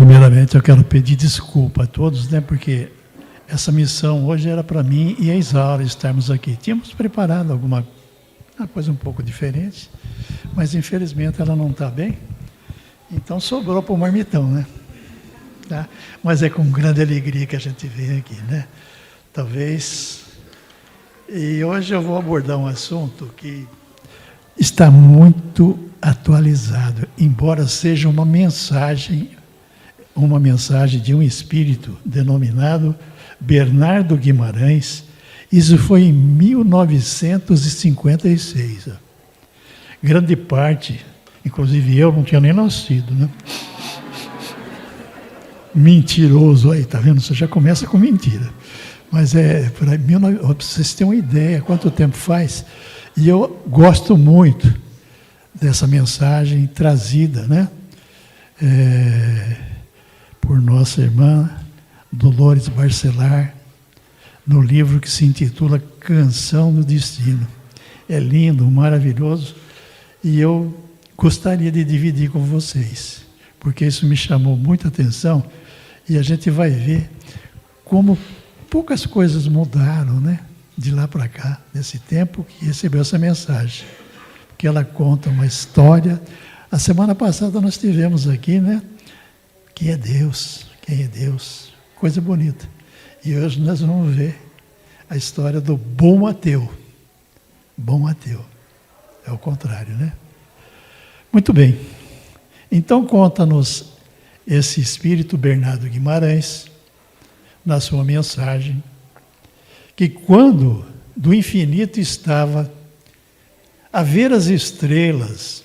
Primeiramente, eu quero pedir desculpa a todos, né, porque essa missão hoje era para mim e a Isaura estarmos aqui. Tínhamos preparado uma coisa um pouco diferente, mas infelizmente ela não está bem, então sobrou para o marmitão, né? Tá? Mas é com grande alegria que a gente vem aqui, né? Talvez... E hoje eu vou abordar um assunto que está muito atualizado, embora seja uma mensagem de um espírito denominado Bernardo Guimarães. Isso foi em 1956. Grande parte, inclusive eu não tinha nem nascido, né? Mentiroso aí, tá vendo? Você já começa com mentira. Mas para vocês terem uma ideia quanto tempo faz. E eu gosto muito dessa mensagem trazida, né? Por nossa irmã Dolores Barcelar, no livro que se intitula Canção do Destino. É lindo, maravilhoso, e eu gostaria de dividir com vocês, porque isso me chamou muita atenção, e a gente vai ver como poucas coisas mudaram, né? De lá para cá, nesse tempo que recebeu essa mensagem, porque ela conta uma história. A semana passada nós tivemos aqui, né? Quem é Deus? Quem é Deus? Coisa bonita. E hoje nós vamos ver a história do bom ateu. Bom ateu. É o contrário, né? Muito bem. Então conta-nos esse espírito Bernardo Guimarães, na sua mensagem, que quando do infinito estava a ver as estrelas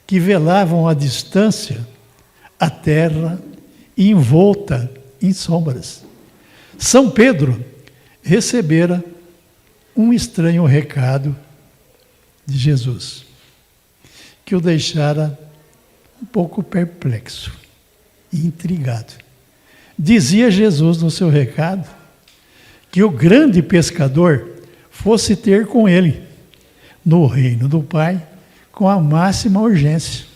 que velavam à distância a terra envolta em sombras, São Pedro recebera um estranho recado de Jesus, que o deixara um pouco perplexo e intrigado. Dizia Jesus no seu recado que o grande pescador fosse ter com ele, no reino do Pai, com a máxima urgência,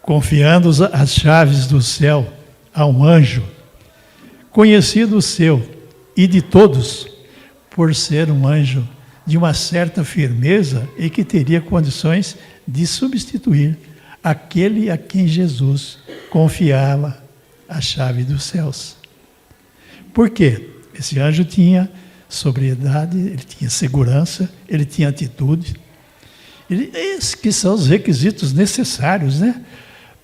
confiando as chaves do céu a um anjo, conhecido seu e de todos, por ser um anjo de uma certa firmeza e que teria condições de substituir aquele a quem Jesus confiava a chave dos céus. Por quê? Esse anjo tinha sobriedade, ele tinha segurança, ele tinha atitude. Esses que são os requisitos necessários, né,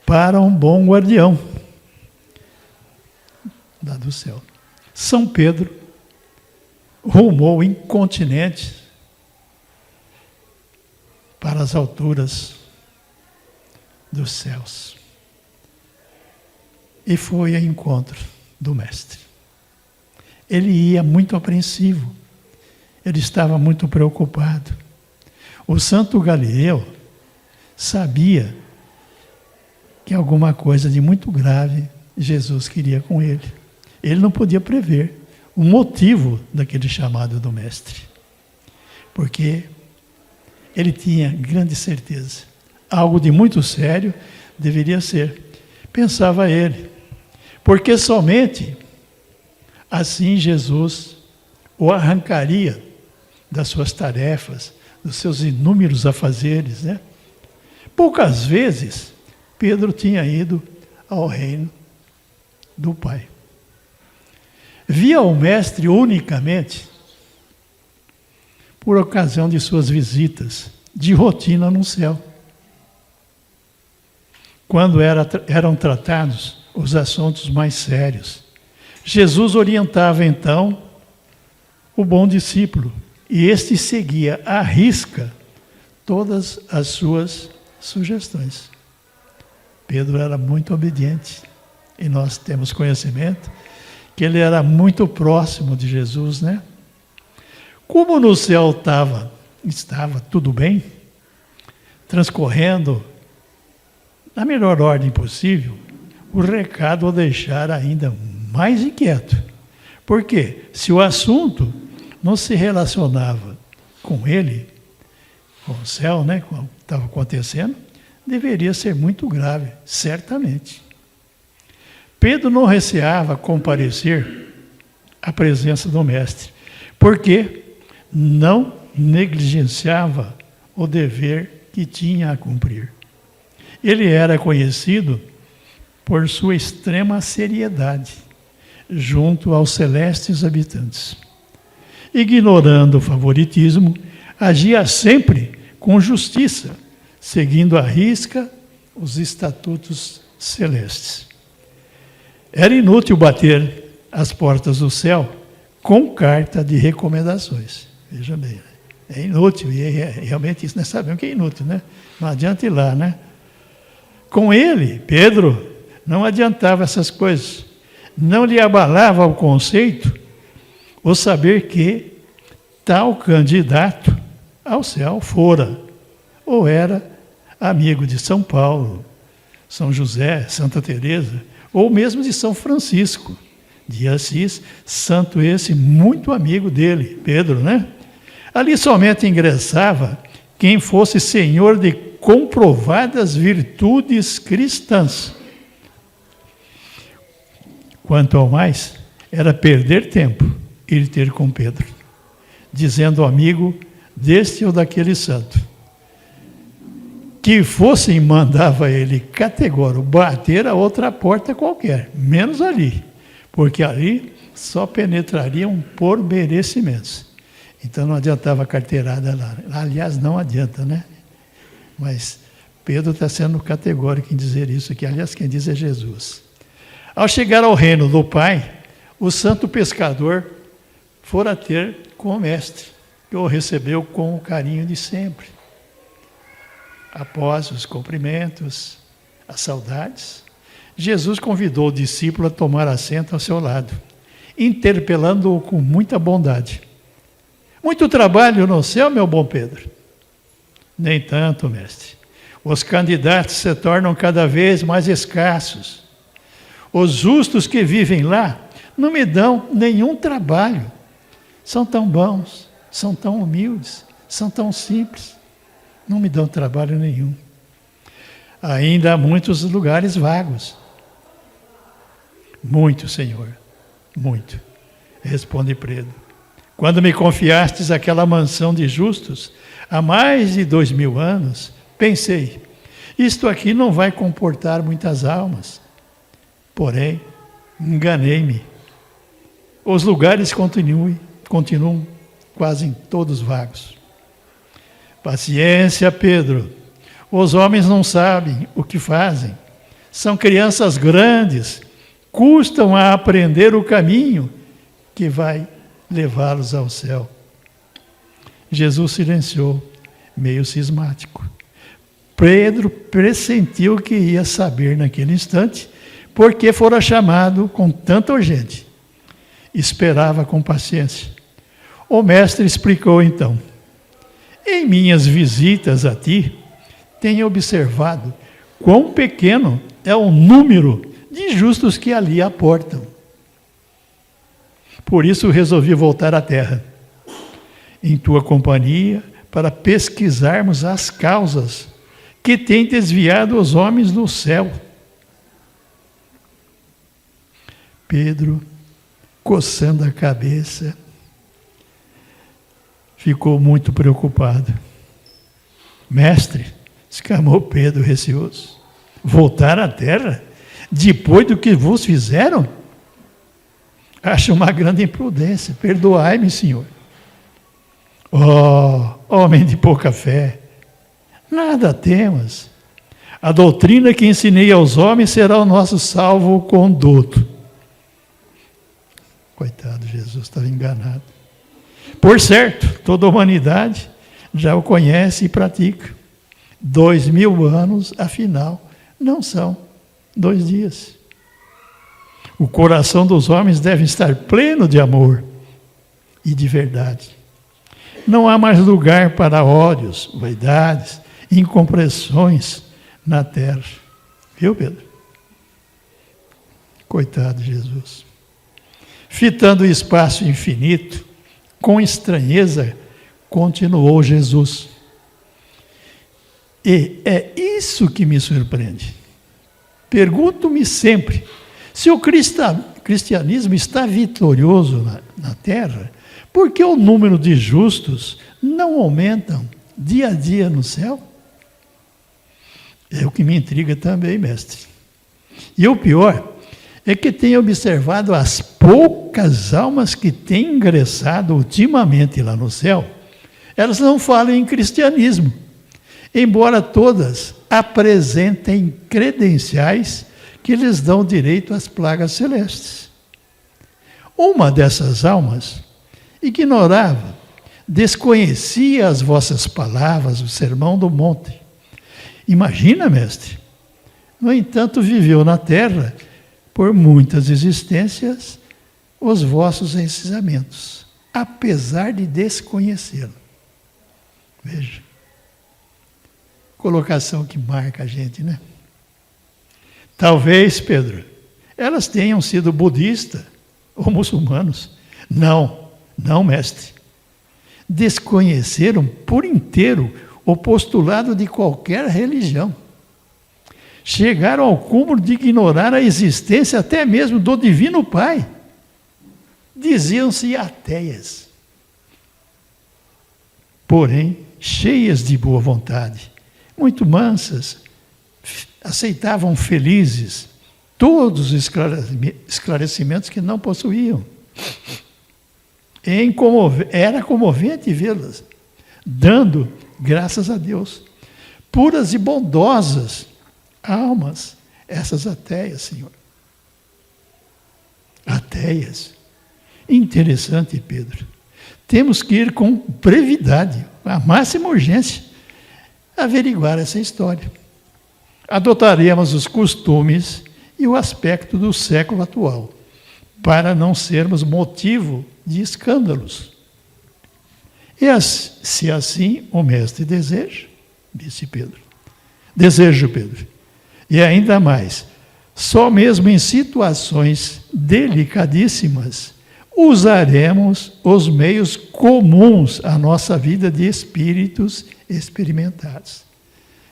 para um bom guardião lá do céu. São Pedro rumou incontinente para as alturas dos céus e foi ao encontro do Mestre. Ele ia muito apreensivo, ele estava muito preocupado. O santo Galileu sabia que alguma coisa de muito grave Jesus queria com ele. Ele não podia prever o motivo daquele chamado do Mestre, porque ele tinha grande certeza. Algo de muito sério deveria ser, pensava ele, porque somente assim Jesus o arrancaria das suas tarefas, dos seus inúmeros afazeres, né? Poucas vezes Pedro tinha ido ao reino do Pai. Via o Mestre unicamente por ocasião de suas visitas de rotina no céu, quando eram tratados os assuntos mais sérios. Jesus orientava então o bom discípulo e este seguia à risca todas as suas sugestões. Pedro era muito obediente e nós temos conhecimento que ele era muito próximo de Jesus, né? Como no céu estava tudo bem, transcorrendo na melhor ordem possível, o recado o deixara ainda mais inquieto. Por quê? Se o assunto não se relacionava com ele, com o céu, né, com o que estava acontecendo, deveria ser muito grave, certamente. Pedro não receava comparecer à presença do Mestre, porque não negligenciava o dever que tinha a cumprir. Ele era conhecido por sua extrema seriedade junto aos celestes habitantes. Ignorando o favoritismo, agia sempre com justiça, seguindo à risca os estatutos celestes. Era inútil bater as portas do céu com carta de recomendações. Veja bem, é inútil, e realmente isso nós sabemos que é inútil, né? Não adianta ir lá, né? Com ele, Pedro, não adiantava essas coisas. Não lhe abalava o conceito o saber que tal candidato ao céu fora ou era amigo de São Paulo, São José, Santa Teresa, ou mesmo de São Francisco de Assis, santo esse muito amigo dele, Pedro, né? Ali somente ingressava quem fosse senhor de comprovadas virtudes cristãs. Quanto ao mais, era perder tempo ir ter com Pedro, dizendo ao amigo deste ou daquele santo, que fossem, mandava ele categórico, bater a outra porta qualquer, menos ali, porque ali só penetrariam por merecimentos. Então não adiantava carteirada lá. Aliás, não adianta, né? Mas Pedro está sendo categórico em dizer isso aqui. Aliás, quem diz é Jesus. Ao chegar ao reino do Pai, o santo pescador fora ter com o mestre, que o recebeu com o carinho de sempre. Após os cumprimentos, as saudades, Jesus convidou o discípulo a tomar assento ao seu lado, interpelando-o com muita bondade. Muito trabalho no céu, meu bom Pedro? Nem tanto, mestre. Os candidatos se tornam cada vez mais escassos. Os justos que vivem lá não me dão nenhum trabalho. São tão bons, são tão humildes, são tão simples. Não me dão trabalho nenhum. Ainda há muitos lugares vagos. Muito, Senhor, muito. Responde Pedro. Quando me confiastes aquela mansão de justos, há mais de 2000 anos, pensei, isto aqui não vai comportar muitas almas. Porém, enganei-me. Os lugares continuam quase todos vagos. Paciência, Pedro. Os homens não sabem o que fazem. São crianças grandes, custam a aprender o caminho que vai levá-los ao céu. Jesus silenciou, meio cismático. Pedro pressentiu que ia saber naquele instante, porque fora chamado com tanta urgência. Esperava com paciência. O mestre explicou então, em minhas visitas a ti, tenho observado quão pequeno é o número de justos que ali aportam. Por isso resolvi voltar à terra, em tua companhia, para pesquisarmos as causas que têm desviado os homens do céu. Pedro, coçando a cabeça, ficou muito preocupado. Mestre, exclamou Pedro receoso, voltar à terra, depois do que vos fizeram? Acho uma grande imprudência, perdoai-me, Senhor. Oh, homem de pouca fé, nada temas. A doutrina que ensinei aos homens será o nosso salvo-conduto. Coitado, Jesus estava enganado. Por certo, toda a humanidade já o conhece e pratica. 2000 anos, afinal, não são 2 dias. O coração dos homens deve estar pleno de amor e de verdade. Não há mais lugar para ódios, vaidades, incompreensões na terra. Viu, Pedro? Coitado de Jesus. Fitando o espaço infinito, com estranheza, continuou Jesus. E é isso que me surpreende. Pergunto-me sempre Se o cristianismo está vitorioso na terra, por que o número de justos não aumentam dia a dia no céu? É o que me intriga também, mestre. E o pior é que tenho observado as poucas almas que têm ingressado ultimamente lá no céu, elas não falam em cristianismo, embora todas apresentem credenciais que lhes dão direito às plagas celestes. Uma dessas almas ignorava, desconhecia as vossas palavras, o sermão do monte. Imagina, mestre. No entanto, viveu na terra, por muitas existências, os vossos ensinamentos, apesar de desconhecê-lo. Veja. Colocação que marca a gente, né? Talvez, Pedro, elas tenham sido budistas ou muçulmanos. Não, mestre. Desconheceram por inteiro o postulado de qualquer religião. Chegaram ao cúmulo de ignorar a existência até mesmo do Divino Pai. Diziam-se ateias, porém cheias de boa vontade, muito mansas, aceitavam felizes todos os esclarecimentos que não possuíam. Era comovente vê-las, dando graças a Deus, puras e bondosas almas, essas ateias, Senhor. Ateias. Interessante, Pedro. Temos que ir com brevidade, a máxima urgência, averiguar essa história. Adotaremos os costumes e o aspecto do século atual, para não sermos motivo de escândalos. E se assim o mestre deseja, disse Pedro. Desejo, Pedro. E ainda mais, só mesmo em situações delicadíssimas usaremos os meios comuns à nossa vida de espíritos experimentados.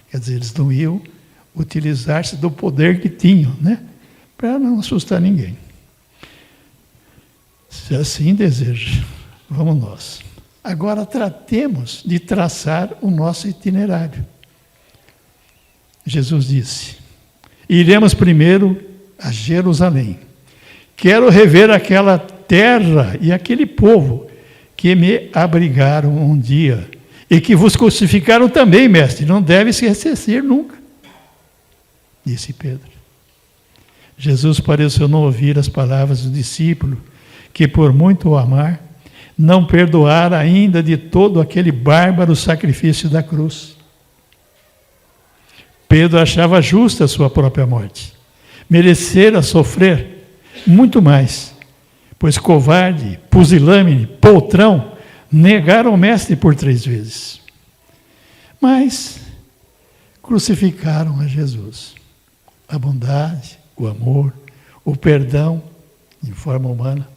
Quer dizer, eles não iam utilizar-se do poder que tinham, né? Para não assustar ninguém. Se assim deseja, vamos nós. Agora tratemos de traçar o nosso itinerário. Jesus disse: iremos primeiro a Jerusalém. Quero rever aquela terra e aquele povo que me abrigaram um dia e que vos crucificaram também, mestre. Não deve se esquecer nunca, disse Pedro. Jesus pareceu não ouvir as palavras do discípulo, que por muito o amar, não perdoara ainda de todo aquele bárbaro sacrifício da cruz. Pedro achava justa a sua própria morte. Merecera sofrer muito mais, pois covarde, pusilânime, poltrão, negaram o mestre por 3 vezes. Mas crucificaram a Jesus. A bondade, o amor, o perdão, em forma humana,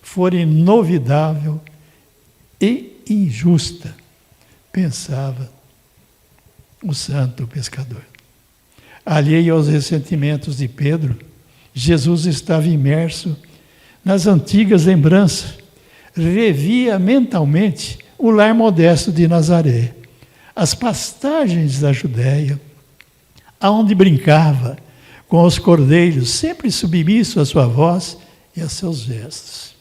foram inovidável e injusta, pensava o santo pescador. Alheio aos ressentimentos de Pedro, Jesus estava imerso nas antigas lembranças, revia mentalmente o lar modesto de Nazaré, as pastagens da Judéia, aonde brincava com os cordeiros, sempre submisso à sua voz e a seus gestos.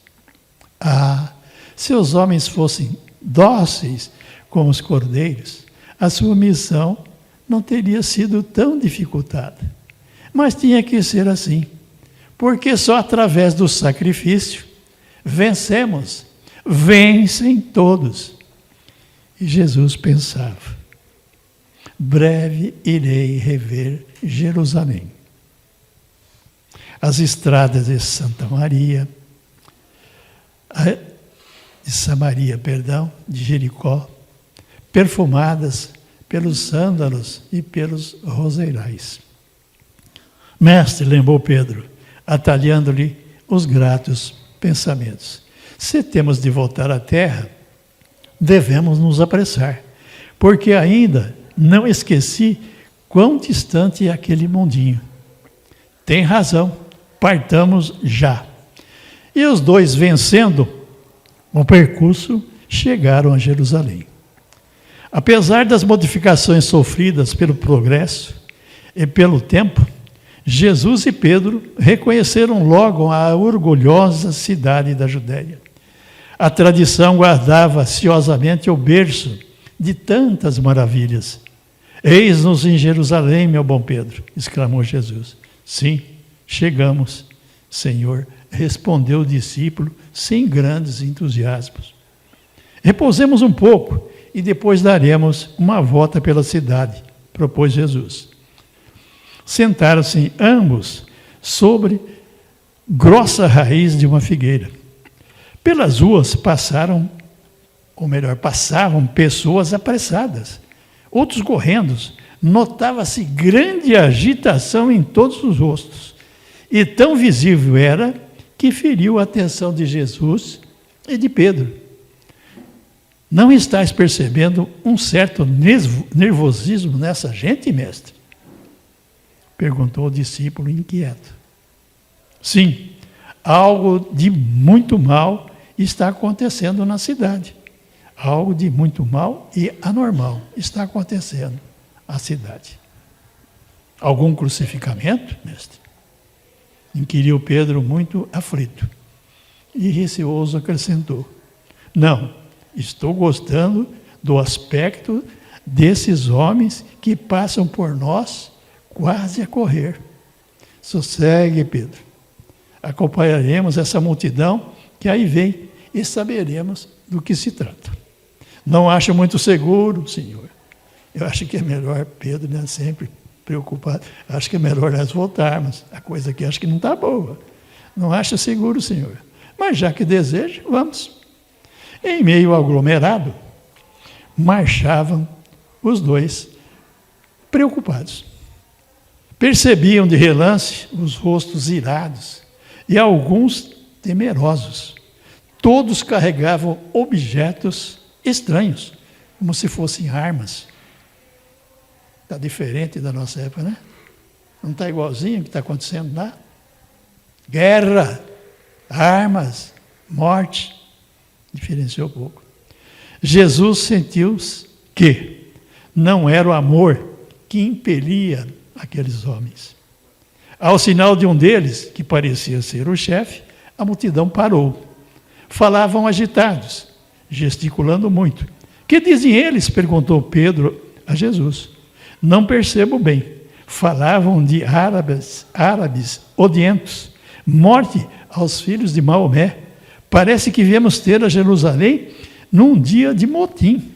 Ah, se os homens fossem dóceis como os cordeiros, a sua missão não teria sido tão dificultada. Mas tinha que ser assim, porque só através do sacrifício vencem todos. E Jesus pensava: breve irei rever Jerusalém. As estradas de Samaria, de Jericó, perfumadas pelos sândalos e pelos roseirais. Mestre, lembrou Pedro, atalhando-lhe os gratos pensamentos. Se temos de voltar à terra, devemos nos apressar, porque ainda não esqueci quão distante é aquele mundinho. Tem razão, partamos já. E os dois, vencendo o percurso, chegaram a Jerusalém. Apesar das modificações sofridas pelo progresso e pelo tempo, Jesus e Pedro reconheceram logo a orgulhosa cidade da Judéia. A tradição guardava ansiosamente o berço de tantas maravilhas. Eis-nos em Jerusalém, meu bom Pedro, exclamou Jesus. Sim, chegamos, Senhor, respondeu o discípulo sem grandes entusiasmos. Repousemos um pouco e depois daremos uma volta pela cidade, propôs Jesus. Sentaram-se ambos sobre grossa raiz de uma figueira. Pelas ruas passavam pessoas apressadas, outros correndo. Notava-se grande agitação em todos os rostos, e tão visível era que feriu a atenção de Jesus e de Pedro. Não estás percebendo um certo nervosismo nessa gente, mestre? Perguntou o discípulo inquieto. Sim, algo de muito mal está acontecendo na cidade. Algo de muito mal e anormal está acontecendo na cidade. Algum crucificamento, mestre? Inquiriu Pedro, muito aflito. E receoso acrescentou. Não, estou gostando do aspecto desses homens que passam por nós quase a correr. Sossegue, Pedro. Acompanharemos essa multidão que aí vem e saberemos do que se trata. Não acho muito seguro, Senhor. Eu acho que é melhor, Pedro, né, sempre preocupado, acho que é melhor nós voltarmos. A coisa aqui acho que não está boa. Não acho seguro, Senhor. Mas já que deseja, vamos. Em meio ao aglomerado, marchavam os dois preocupados. Percebiam de relance os rostos irados e alguns temerosos. Todos carregavam objetos estranhos, como se fossem armas. Está diferente da nossa época, né? Não está igualzinho o que está acontecendo lá? Guerra, armas, morte. Diferenciou pouco. Jesus sentiu que não era o amor que impelia aqueles homens. Ao sinal de um deles, que parecia ser o chefe, a multidão parou. Falavam agitados, gesticulando muito. Que dizem eles? Perguntou Pedro a Jesus. Não percebo bem. Falavam de árabes odientos, morte aos filhos de Maomé. Parece que viemos ter a Jerusalém num dia de motim.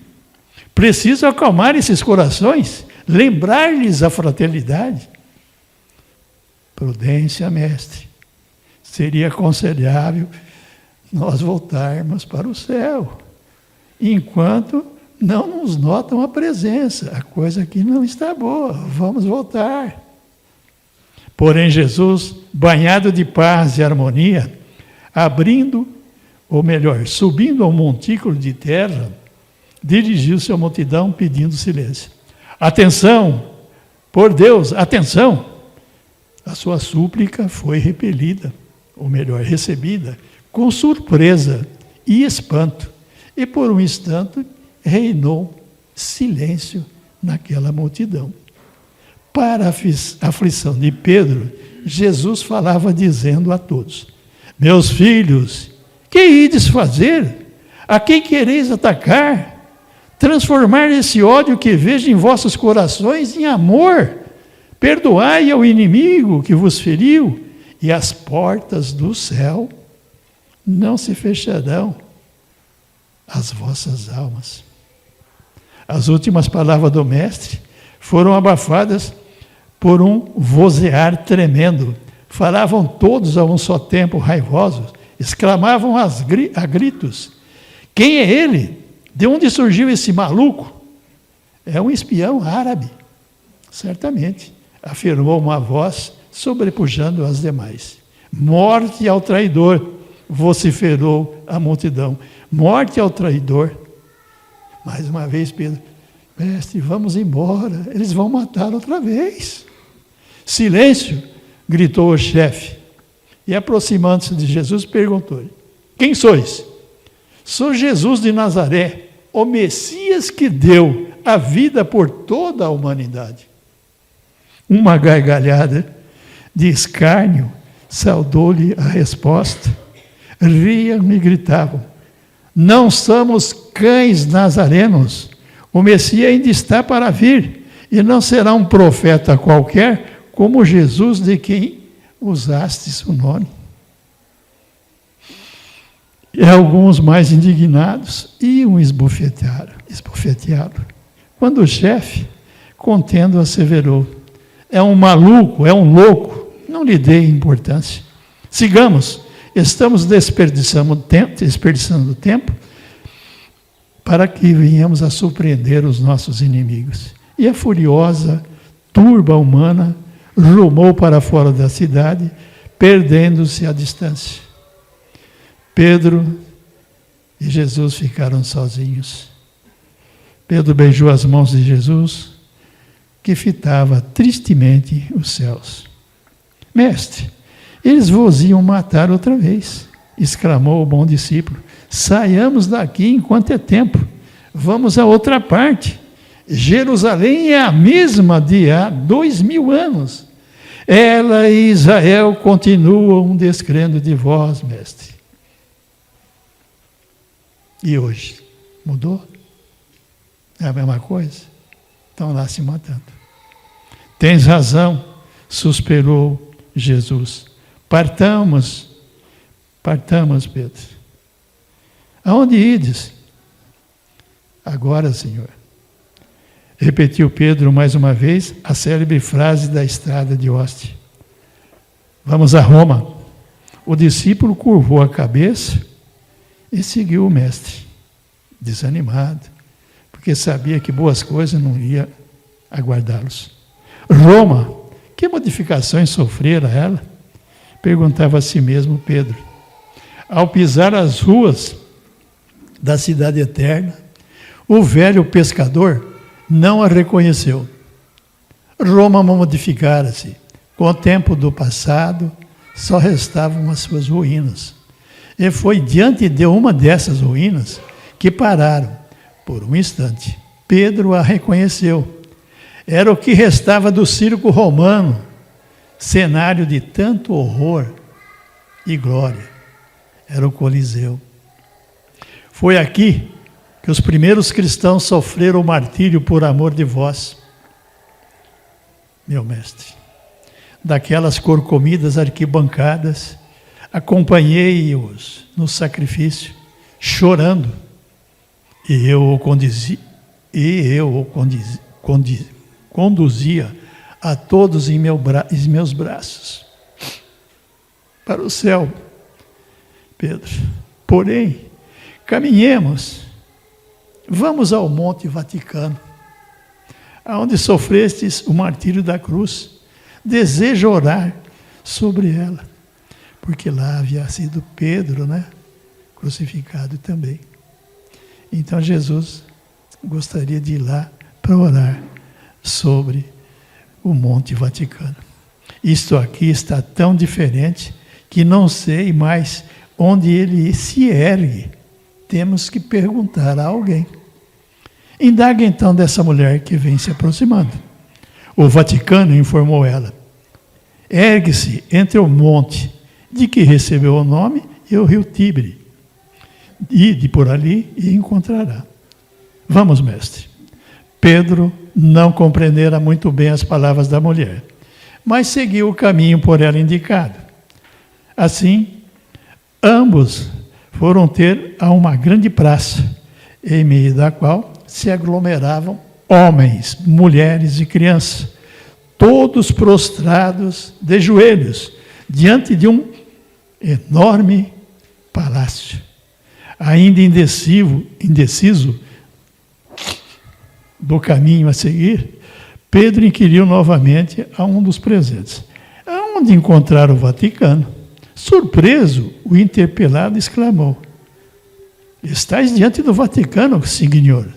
Preciso acalmar esses corações, lembrar-lhes a fraternidade. Prudência, mestre. Seria aconselhável nós voltarmos para o céu, enquanto não nos notam a presença. A coisa aqui não está boa, vamos voltar. Porém, Jesus, banhado de paz e harmonia, subindo ao montículo de terra, dirigiu-se à multidão pedindo silêncio. Atenção, por Deus, atenção! A sua súplica foi recebida, com surpresa e espanto. E por um instante reinou silêncio naquela multidão. Para a aflição de Pedro, Jesus falava dizendo a todos: meus filhos, que ides fazer? A quem quereis atacar? Transformar esse ódio que vejo em vossos corações em amor. Perdoai ao inimigo que vos feriu, e as portas do céu não se fecharão às vossas almas. As últimas palavras do mestre foram abafadas por um vozear tremendo. Falavam todos a um só tempo raivosos, exclamavam a gritos: quem é ele? De onde surgiu esse maluco? É um espião árabe, certamente, afirmou uma voz sobrepujando as demais. Morte ao traidor, vociferou a multidão. Morte ao traidor. Mais uma vez, Pedro: mestre, vamos embora, eles vão matar outra vez. Silêncio, gritou o chefe. E aproximando-se de Jesus, perguntou-lhe: quem sois? Sou Jesus de Nazaré, o Messias que deu a vida por toda a humanidade. Uma gargalhada de escárnio saudou-lhe a resposta. Riam e gritavam: não somos cães nazarenos, o Messias ainda está para vir, e não será um profeta qualquer, como Jesus de quem usastes o nome. E alguns mais indignados iam esbofeteá-lo. Quando o chefe, contendo, asseverou: é um maluco, é um louco, não lhe dê importância. Sigamos, estamos desperdiçando tempo para que venhamos a surpreender os nossos inimigos. E a furiosa turba humana rumou para fora da cidade, perdendo-se à distância. Pedro e Jesus ficaram sozinhos. Pedro beijou as mãos de Jesus, que fitava tristemente os céus. Mestre, eles vos iam matar outra vez, exclamou o bom discípulo. Saiamos daqui enquanto é tempo. Vamos a outra parte. Jerusalém é a mesma de há 2000 anos. Ela e Israel continuam descrendo de vós, mestre. E hoje? Mudou? É a mesma coisa? Estão lá se matando. Tens razão, suspirou Jesus. Partamos, Pedro. Aonde ides? Agora, Senhor. Repetiu Pedro mais uma vez a célebre frase da estrada de Ostia. Vamos a Roma. O discípulo curvou a cabeça e seguiu o mestre, desanimado, porque sabia que boas coisas não iam aguardá-los. Roma, que modificações sofrera ela? Perguntava a si mesmo Pedro. Ao pisar as ruas da cidade eterna, o velho pescador não a reconheceu. Roma modificara-se. Com o tempo do passado, só restavam as suas ruínas. E foi diante de uma dessas ruínas que pararam. Por um instante, Pedro a reconheceu. Era o que restava do circo romano, cenário de tanto horror e glória. Era o Coliseu. Foi aqui que os primeiros cristãos sofreram o martírio por amor de vós, meu mestre. Daquelas corcomidas arquibancadas, acompanhei-os no sacrifício, chorando, e eu o conduzia a todos em meus braços para o céu, Pedro. Porém, caminhemos, vamos ao Monte Vaticano, aonde sofrestes o martírio da cruz. Desejo orar sobre ela, porque lá havia sido Pedro, crucificado também. Então Jesus gostaria de ir lá para orar sobre o Monte Vaticano. Isto aqui está tão diferente que não sei mais onde ele se ergue. Temos que perguntar a alguém. Indaga então dessa mulher que vem se aproximando. O Vaticano, informou ela, ergue-se entre o monte de que recebeu o nome e o rio Tibre. Ide por ali e encontrará. Vamos, mestre. Pedro não compreendera muito bem as palavras da mulher, mas seguiu o caminho por ela indicado. Assim, ambos foram ter a uma grande praça, em meio da qual se aglomeravam homens, mulheres e crianças, todos prostrados de joelhos, diante de um enorme palácio. Ainda indeciso do caminho a seguir, Pedro inquiriu novamente a um dos presentes: aonde encontrar o Vaticano? Surpreso, o interpelado exclamou: estais diante do Vaticano, signor.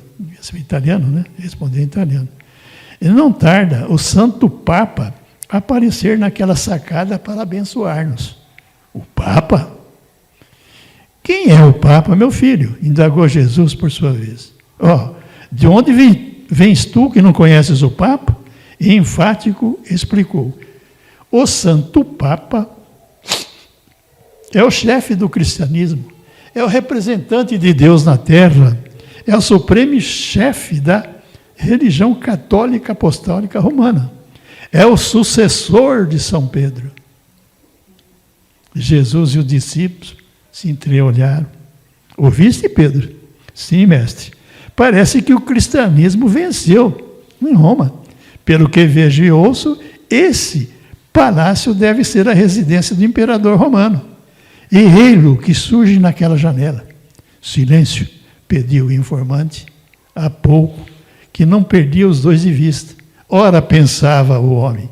Italiano, respondeu em italiano. E não tarda o Santo Papa aparecer naquela sacada para abençoar-nos. O Papa? Quem é o Papa, meu filho? Indagou Jesus por sua vez. De onde vens tu que não conheces o Papa? E enfático explicou. O Santo Papa é o chefe do cristianismo, é o representante de Deus na terra, é o supremo chefe da religião católica apostólica romana, é o sucessor de São Pedro. Jesus e os discípulos se entreolharam. Ouviste, Pedro? Sim, mestre. Parece que o cristianismo venceu em Roma. Pelo que vejo e ouço, esse palácio deve ser a residência do imperador romano. E ei-lo que surge naquela janela. Silêncio, pediu o informante, há pouco, que não perdia os dois de vista. Ora, pensava o homem,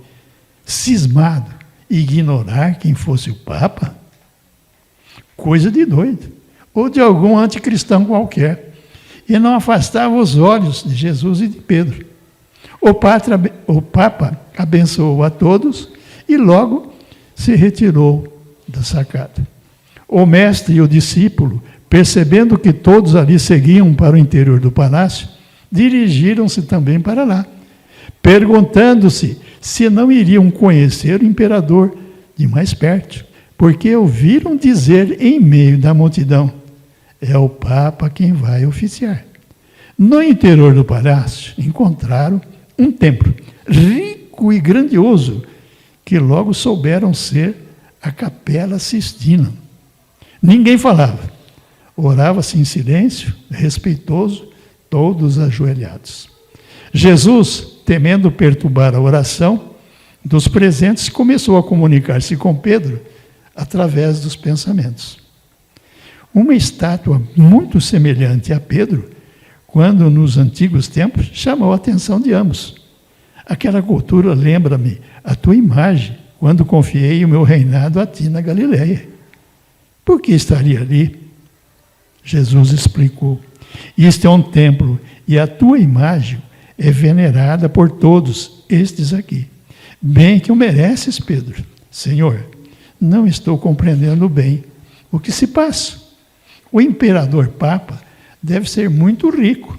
cismado, ignorar quem fosse o Papa? Coisa de doido, ou de algum anticristão qualquer. E não afastava os olhos de Jesus e de Pedro. O Papa abençoou a todos e logo se retirou da sacada. O mestre e o discípulo, percebendo que todos ali seguiam para o interior do palácio, dirigiram-se também para lá, perguntando-se se não iriam conhecer o imperador de mais perto, porque ouviram dizer em meio da multidão, é o Papa quem vai oficiar. No interior do palácio encontraram um templo rico e grandioso, que logo souberam ser a Capela Sistina. Ninguém falava, orava-se em silêncio, respeitoso, todos ajoelhados. Jesus, temendo perturbar a oração dos presentes, começou a comunicar-se com Pedro através dos pensamentos. Uma estátua muito semelhante a Pedro, quando nos antigos tempos, chamou a atenção de ambos. Aquela cultura lembra-me a tua imagem, quando confiei o meu reinado a ti na Galileia. Por que estaria ali? Jesus explicou, isto é um templo, e a tua imagem é venerada por todos estes aqui. Bem que o mereces, Pedro. Senhor, não estou compreendendo bem o que se passa. O imperador Papa deve ser muito rico.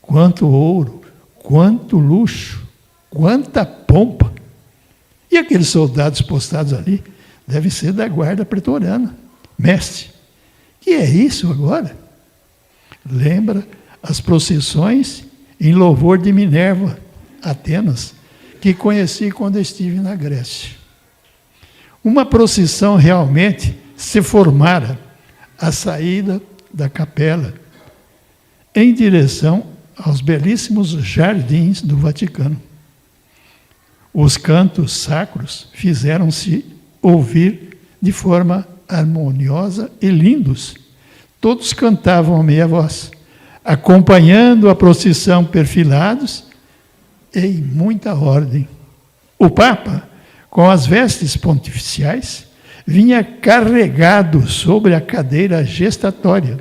Quanto ouro, quanto luxo, quanta pompa. E aqueles soldados postados ali devem ser da guarda pretoriana. Mestre, que é isso agora? Lembra as procissões em louvor de Minerva, Atenas, que conheci quando estive na Grécia. Uma procissão realmente se formara à saída da capela, em direção aos belíssimos jardins do Vaticano. Os cantos sacros fizeram-se ouvir de forma harmoniosa e lindos. Todos cantavam a meia voz, acompanhando a procissão perfilados em muita ordem. O Papa, com as vestes pontificiais, vinha carregado sobre a cadeira gestatória.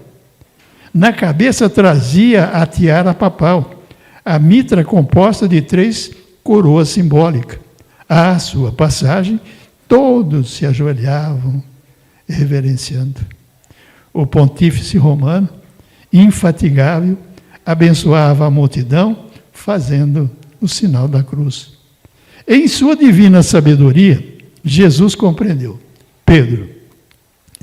Na cabeça trazia a tiara papal, a mitra composta de 3 coroas simbólicas. À sua passagem, todos se ajoelhavam, reverenciando. O pontífice romano, infatigável, abençoava a multidão, fazendo o sinal da cruz. Em sua divina sabedoria, Jesus compreendeu. Pedro,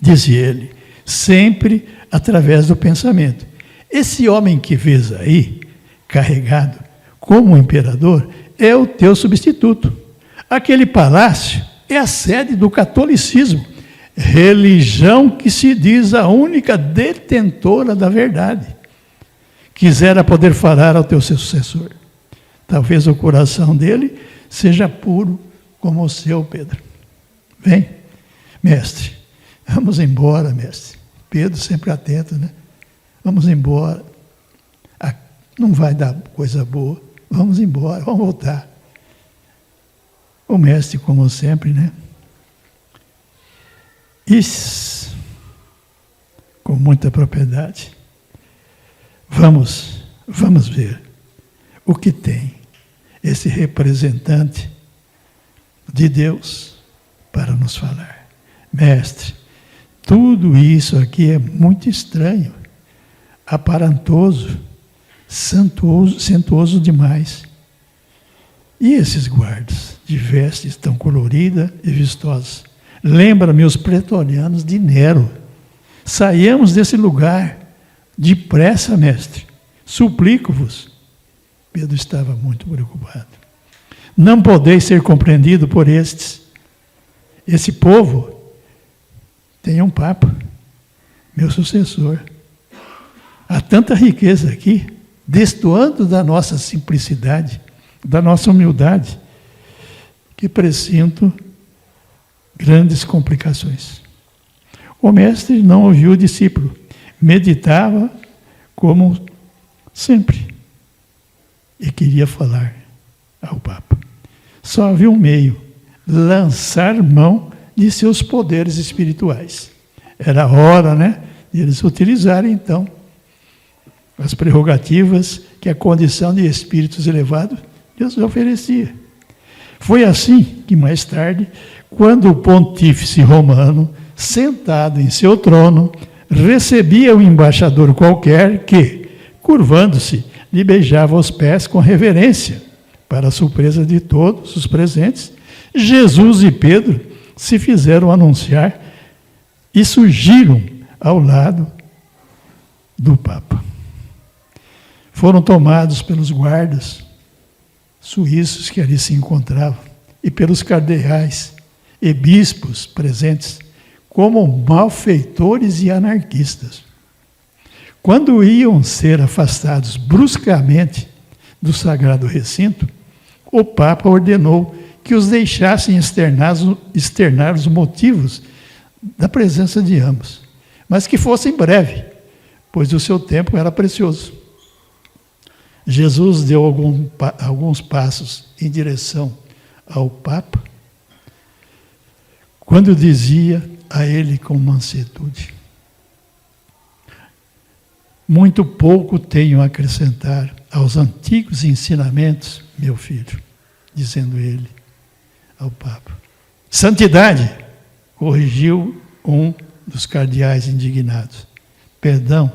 disse ele, sempre através do pensamento. Esse homem que vês aí, carregado como imperador, é o teu substituto. Aquele palácio é a sede do catolicismo, religião que se diz a única detentora da verdade. Quisera poder falar ao teu sucessor. Talvez o coração dele seja puro como o seu, Pedro. Vem, mestre, vamos embora, mestre. Pedro sempre atento, né? Vamos embora. Não vai dar coisa boa. Vamos embora, vamos voltar. O mestre, como sempre, né? Isso, com muita propriedade. Vamos ver o que tem esse representante de Deus para nos falar. Mestre, tudo isso aqui é muito estranho, aparentoso, suntuoso demais. E esses guardas de vestes tão coloridas e vistosas? Lembra-me os pretorianos de Nero. Saiamos desse lugar depressa, mestre. Suplico-vos. Pedro estava muito preocupado. Não podeis ser compreendido por estes. Esse povo tem um papa, meu sucessor. Há tanta riqueza aqui, destoando da nossa simplicidade, da nossa humildade, que presinto grandes complicações. O mestre não ouviu o discípulo, meditava como sempre e queria falar ao Papa. Só havia um meio, lançar mão de seus poderes espirituais. Era hora, de eles utilizarem, então, as prerrogativas que a condição de espíritos elevados Deus oferecia. Foi assim que, mais tarde, quando o pontífice romano, sentado em seu trono, recebia um embaixador qualquer que, curvando-se, lhe beijava os pés com reverência. Para a surpresa de todos os presentes, Jesus e Pedro se fizeram anunciar e surgiram ao lado do Papa. Foram tomados pelos guardas suíços que ali se encontravam e pelos cardeais e bispos presentes como malfeitores e anarquistas. Quando iam ser afastados bruscamente do sagrado recinto, o Papa ordenou que os deixassem externar os motivos da presença de ambos, mas que fossem breve, pois o seu tempo era precioso. Jesus deu alguns passos em direção ao Papa, quando dizia a ele com mansuetude: muito pouco tenho a acrescentar aos antigos ensinamentos, meu filho, dizendo ele ao Papa. Santidade, corrigiu um dos cardeais indignados. Perdão,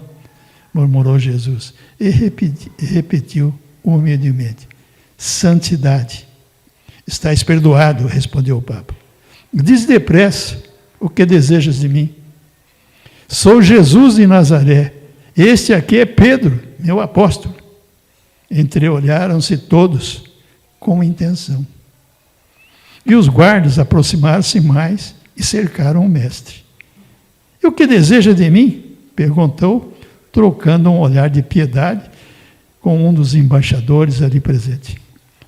murmurou Jesus, e repetiu humildemente. Santidade. Estás perdoado, respondeu o Papa. Diz depressa o que desejas de mim. Sou Jesus de Nazaré. Este aqui é Pedro, meu apóstolo. Entreolharam-se todos com intenção. E os guardas aproximaram-se mais e cercaram o mestre. E o que deseja de mim? Perguntou, trocando um olhar de piedade com um dos embaixadores ali presente.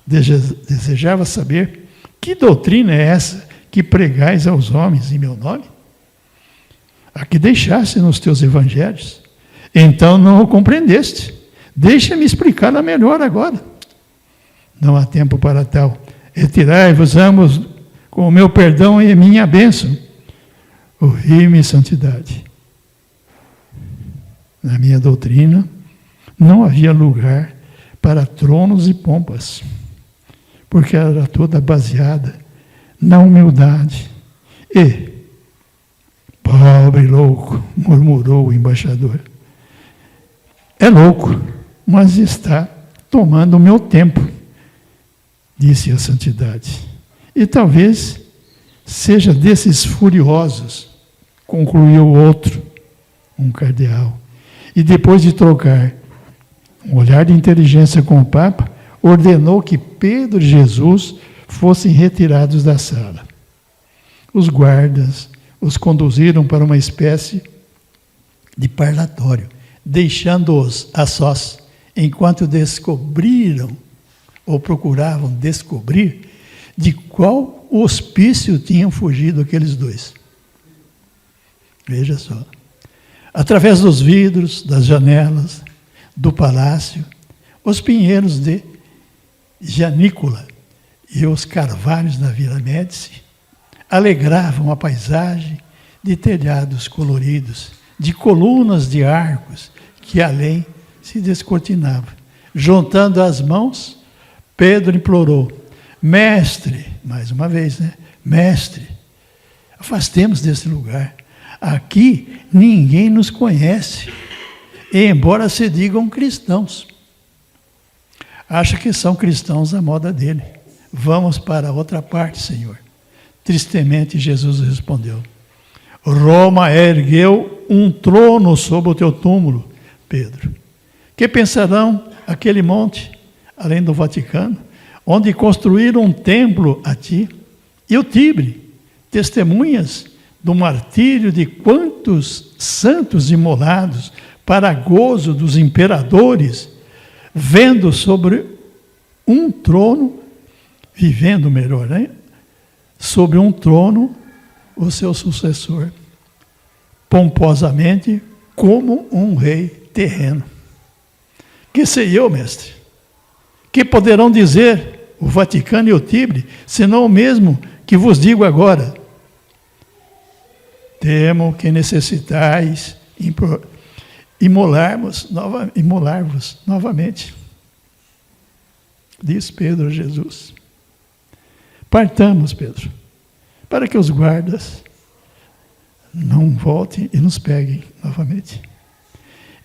Desejava saber que doutrina é essa que pregais aos homens em meu nome? A que deixaste nos teus evangelhos? Então não o compreendeste. Deixa-me explicá-la melhor agora. Não há tempo para tal. Retirai-vos ambos com o meu perdão e minha bênção. Ouvi-me, santidade. Na minha doutrina, não havia lugar para tronos e pompas, porque era toda baseada na humildade. E, pobre louco, murmurou o embaixador, é louco, mas está tomando o meu tempo, disse a santidade. E talvez seja desses furiosos, concluiu o outro, um cardeal. E depois de trocar um olhar de inteligência com o Papa, ordenou que Pedro e Jesus fossem retirados da sala. Os guardas os conduziram para uma espécie de parlatório, deixando-os a sós, enquanto descobriram, ou procuravam descobrir, de qual hospício tinham fugido aqueles dois. Veja só. Através dos vidros, das janelas, do palácio, os pinheiros de Janícola e os carvalhos da Vila Médici alegravam a paisagem de telhados coloridos, de colunas de arcos que além se descortinavam. Juntando as mãos, Pedro implorou: Mestre, mais uma vez, Mestre, afastemos desse lugar. Aqui ninguém nos conhece, embora se digam cristãos. Acha que são cristãos à moda dele. Vamos para outra parte, Senhor. Tristemente, Jesus respondeu: Roma ergueu um trono sobre o teu túmulo, Pedro. Que pensarão aquele monte, além do Vaticano, onde construíram um templo a ti? E o Tibre, testemunhas do martírio de quantos santos imolados para gozo dos imperadores, vendo sobre um trono, vivendo melhor, né? Sobre um trono, o seu sucessor, pomposamente, como um rei terreno. Que sei eu, mestre? Que poderão dizer o Vaticano e o Tibre, senão o mesmo que vos digo agora? Temo que necessitais imolar-vos novamente. Diz Pedro a Jesus. Partamos, Pedro, para que os guardas não voltem e nos peguem novamente.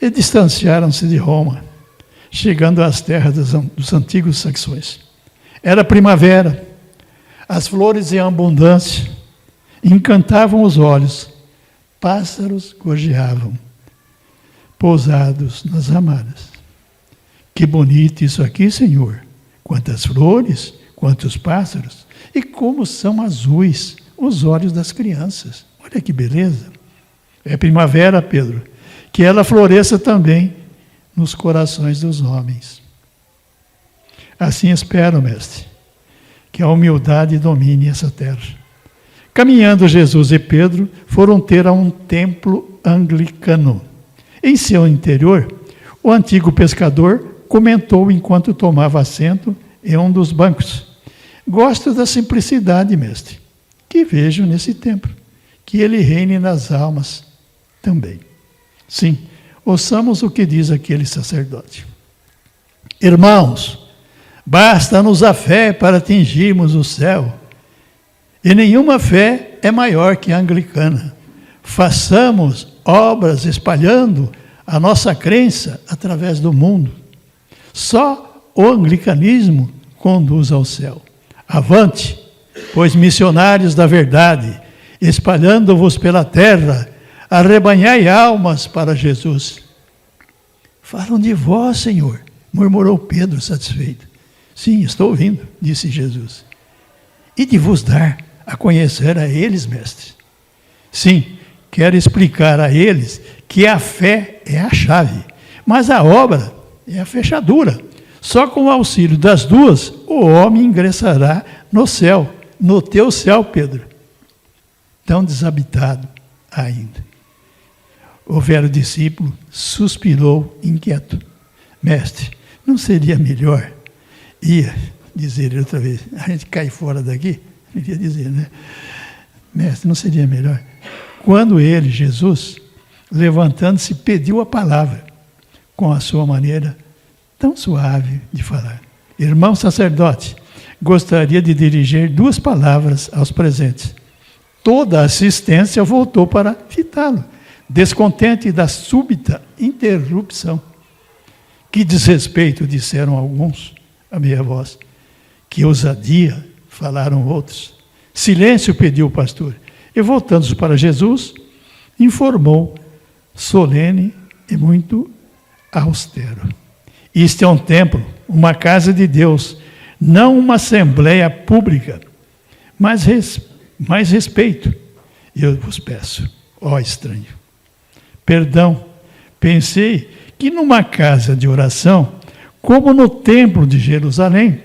E distanciaram-se de Roma, chegando às terras dos antigos saxões. Era primavera, as flores em abundância encantavam os olhos, pássaros gorjeavam, pousados nas ramadas. Que bonito isso aqui, Senhor! Quantas flores, quantos pássaros, e como são azuis os olhos das crianças. Olha que beleza! É primavera, Pedro, que ela floresça também nos corações dos homens. Assim espero, mestre, que a humildade domine essa terra. Caminhando, Jesus e Pedro foram ter a um templo anglicano. Em seu interior, o antigo pescador comentou enquanto tomava assento em um dos bancos: gosto da simplicidade, mestre, que vejo nesse templo, que ele reine nas almas também. Sim, ouçamos o que diz aquele sacerdote. Irmãos, basta-nos a fé para atingirmos o céu, e nenhuma fé é maior que a anglicana. Façamos obras espalhando a nossa crença através do mundo. Só o anglicanismo conduz ao céu. Avante, pois missionários da verdade, espalhando-vos pela terra, arrebanhai almas para Jesus. Falam de vós, Senhor, murmurou Pedro satisfeito. Sim, estou ouvindo, disse Jesus. E de vos dar a conhecer a eles, mestre. Sim, quero explicar a eles que a fé é a chave, mas a obra é a fechadura. Só com o auxílio das duas, o homem ingressará no céu, no teu céu, Pedro. Tão desabitado ainda. O velho discípulo suspirou inquieto. Mestre, não seria melhor? Ia dizer ele outra vez, a gente cai fora daqui, ele ia dizer, né? Mestre, não seria melhor? Quando ele, Jesus, levantando-se, pediu a palavra, com a sua maneira tão suave de falar. Irmão sacerdote, gostaria de dirigir 2 palavras aos presentes. Toda a assistência voltou para fitá-lo, descontente da súbita interrupção. Que desrespeito, disseram alguns, a meia voz. Que ousadia, falaram outros. Silêncio, pediu o pastor. E voltando-se para Jesus, informou, solene e muito austero. Isto é um templo, uma casa de Deus, não uma assembleia pública. Mais respeito, eu vos peço, ó estranho. Perdão, pensei que numa casa de oração, como no templo de Jerusalém,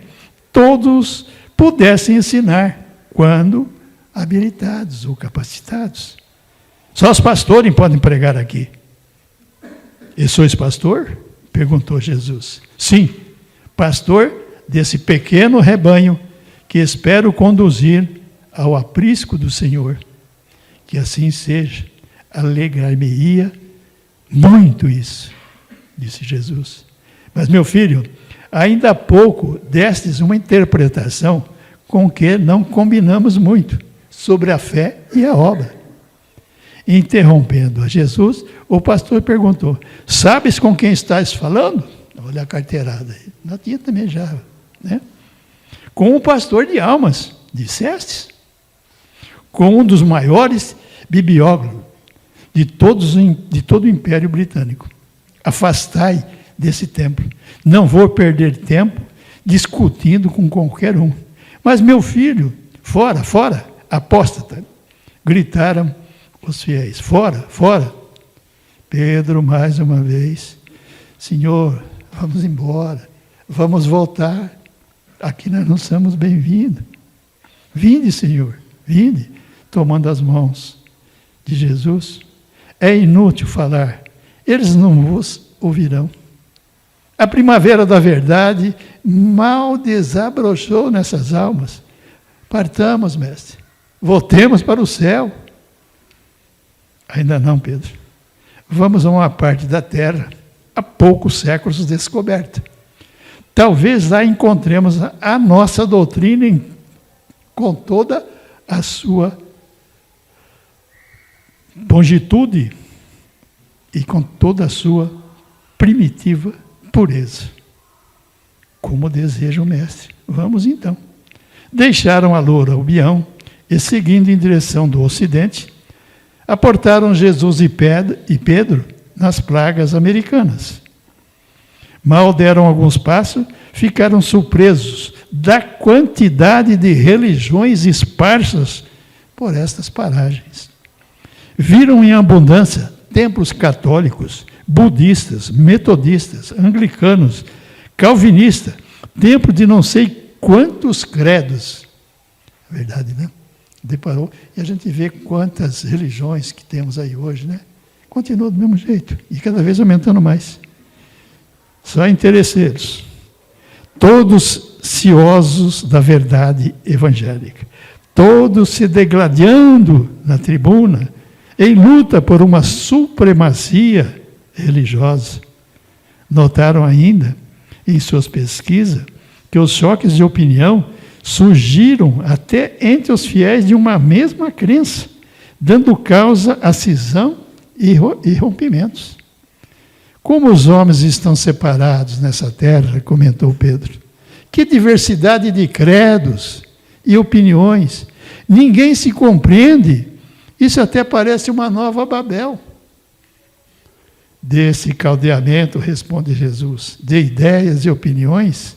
todos pudessem ensinar, quando habilitados ou capacitados. Só os pastores podem pregar aqui. E sois pastor? Perguntou Jesus. Sim, pastor desse pequeno rebanho que espero conduzir ao aprisco do Senhor. Que assim seja. Alegrar-me-ia muito isso, disse Jesus. Mas, meu filho, ainda há pouco destes uma interpretação com que não combinamos muito. sobre a fé e a obra. Interrompendo a Jesus, o pastor perguntou: sabes com quem estás falando? Olha a carteirada aí. Nós tinha também já, né? Com o pastor de almas, dissestes? Com um dos maiores bibliógrafos de todo o Império Britânico. Afastai desse templo. Não vou perder tempo discutindo com qualquer um. Mas meu filho, fora, fora, apóstata, gritaram os fiéis. Fora, fora. Pedro, mais uma vez: Senhor, vamos embora, vamos voltar. Aqui nós não somos bem-vindos. Vinde, Senhor, vinde, tomando as mãos de Jesus. É inútil falar, eles não vos ouvirão. A primavera da verdade mal desabrochou nessas almas. Partamos, mestre, voltemos para o céu. Ainda não, Pedro. Vamos a uma parte da terra, há poucos séculos descoberta. Talvez lá encontremos a nossa doutrina com toda a sua longitude e com toda a sua primitiva pureza. Como deseja o mestre. Vamos então. Deixaram a loura Albião e, seguindo em direção do ocidente, aportaram Jesus e Pedro nas plagas americanas. Mal deram alguns passos, ficaram surpresos da quantidade de religiões esparsas por estas paragens. Viram em abundância templos católicos, budistas, metodistas, anglicanos, calvinistas, templo de não sei quantos credos. É verdade, né? Deparou, e a gente vê quantas religiões que temos aí hoje, né? Continua do mesmo jeito, e cada vez aumentando mais. Só interesseiros. Todos ciosos da verdade evangélica. Todos se degladiando na tribuna, em luta por uma supremacia religiosa. Notaram ainda, em suas pesquisas, que os choques de opinião surgiram até entre os fiéis de uma mesma crença, dando causa a cisão e rompimentos. Como os homens estão separados nessa terra, comentou Pedro. Que diversidade de credos e opiniões. Ninguém se compreende. Isso até parece uma nova Babel. Desse caldeamento, responde Jesus, de ideias e opiniões,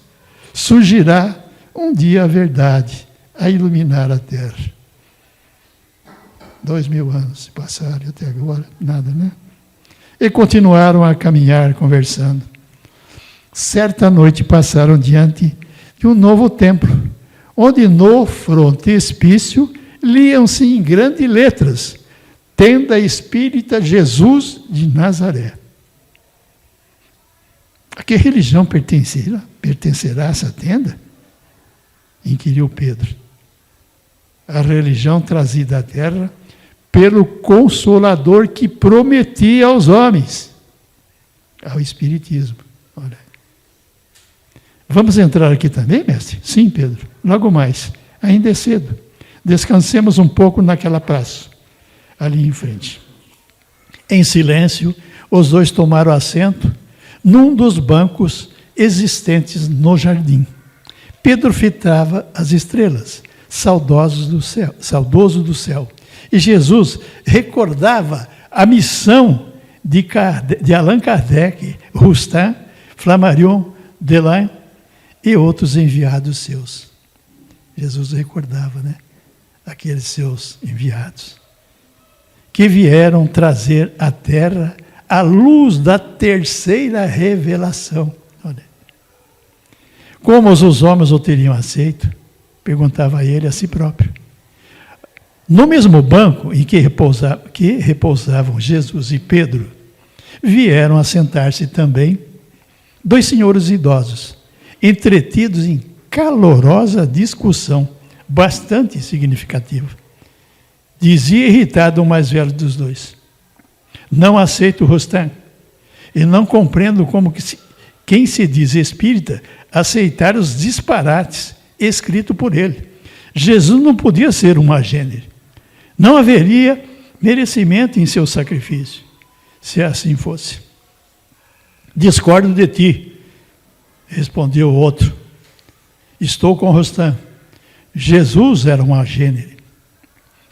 surgirá um dia a verdade a iluminar a terra. 2000 anos se passaram e até agora nada, né? E continuaram a caminhar, conversando. Certa noite passaram diante de um novo templo, onde no frontispício liam-se em grandes letras: Tenda Espírita Jesus de Nazaré. A que religião pertencerá essa tenda? Inquiriu Pedro. A religião trazida à terra pelo Consolador que prometia aos homens, ao Espiritismo. Olha. Vamos entrar aqui também, mestre? Sim, Pedro. Logo mais. Ainda é cedo. Descansemos um pouco naquela praça, ali em frente. Em silêncio, os dois tomaram assento num dos bancos existentes no jardim. Pedro fitava as estrelas, saudoso do céu. E Jesus recordava a missão de Allan Kardec, Roustan, Flammarion, Delane e outros enviados seus. Jesus recordava, né? Aqueles seus enviados, que vieram trazer à terra a luz da terceira revelação. Olha. Como os homens o teriam aceito? Perguntava ele a si próprio. No mesmo banco em que repousavam Jesus e Pedro, vieram a sentar-se também dois senhores idosos, entretidos em calorosa discussão, bastante significativa. Dizia irritado o mais velho dos dois: não aceito Roustan, e não compreendo como quem se diz espírita aceitar os disparates escritos por ele. Jesus não podia ser um agênero, Não haveria merecimento em seu sacrifício, se assim fosse. Discordo de ti, respondeu o outro. Estou com Rostam. Jesus era um agênere.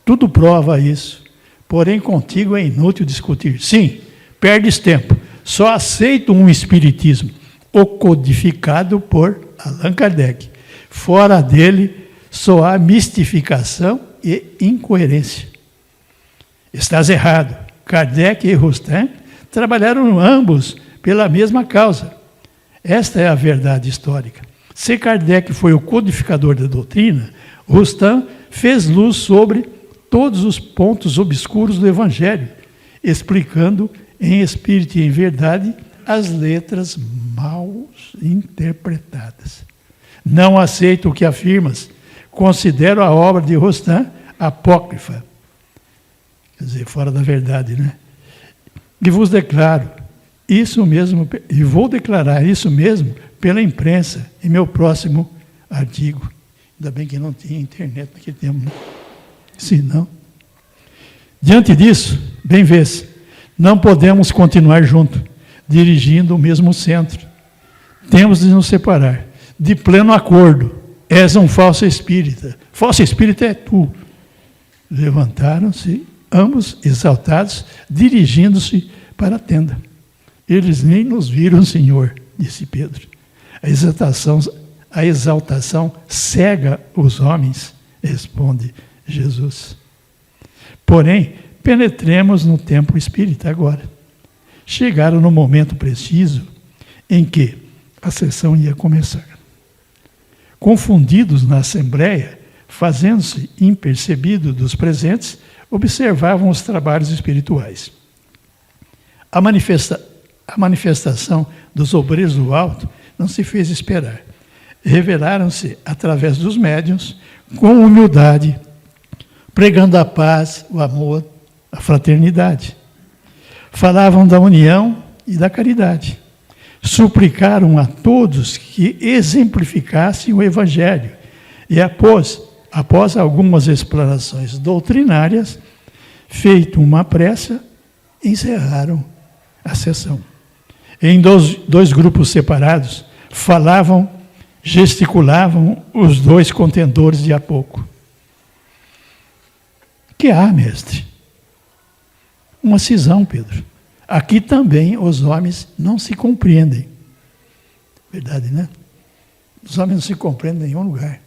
Tudo prova isso. Porém, contigo é inútil discutir. Sim, perdes tempo. Só aceito um espiritismo, o codificado por Allan Kardec. Fora dele, só há mistificação e incoerência. Estás errado. Kardec e Rostam trabalharam ambos pela mesma causa. Esta é a verdade histórica. Se Kardec foi o codificador da doutrina, Rostam fez luz sobre todos os pontos obscuros do Evangelho, explicando em espírito e em verdade as letras mal interpretadas. Não aceito o que afirmas. Considero a obra de Rostam apócrifa. Quer dizer, fora da verdade, né? E vos declaro isso mesmo, e vou declarar isso mesmo pela imprensa em meu próximo artigo. Ainda bem que não tinha internet naquele tempo, né? Se não. Diante disso, bem vês, não podemos continuar juntos, dirigindo o mesmo centro. Temos de nos separar. De pleno acordo, és um falso espírita. Falso espírita é tu. Levantaram-se, ambos exaltados, dirigindo-se para a tenda. Eles nem nos viram, Senhor, disse Pedro. A exaltação cega os homens, responde Jesus. Porém, penetremos no templo espírita agora. Chegaram no momento preciso em que a sessão ia começar. Confundidos na assembleia, fazendo-se impercebido dos presentes, observavam os trabalhos espirituais. A manifestação dos obreiros do alto não se fez esperar. Revelaram-se através dos médiuns, com humildade, pregando a paz, o amor, a fraternidade. Falavam da união e da caridade. Suplicaram a todos que exemplificassem o Evangelho. E após algumas explanações doutrinárias, feito uma prece, encerraram a sessão. Em dois grupos separados, falavam, gesticulavam os dois contendores de há pouco. Que há, mestre? Uma cisão, Pedro. Aqui também os homens não se compreendem. Verdade, né? Os homens não se compreendem em nenhum lugar.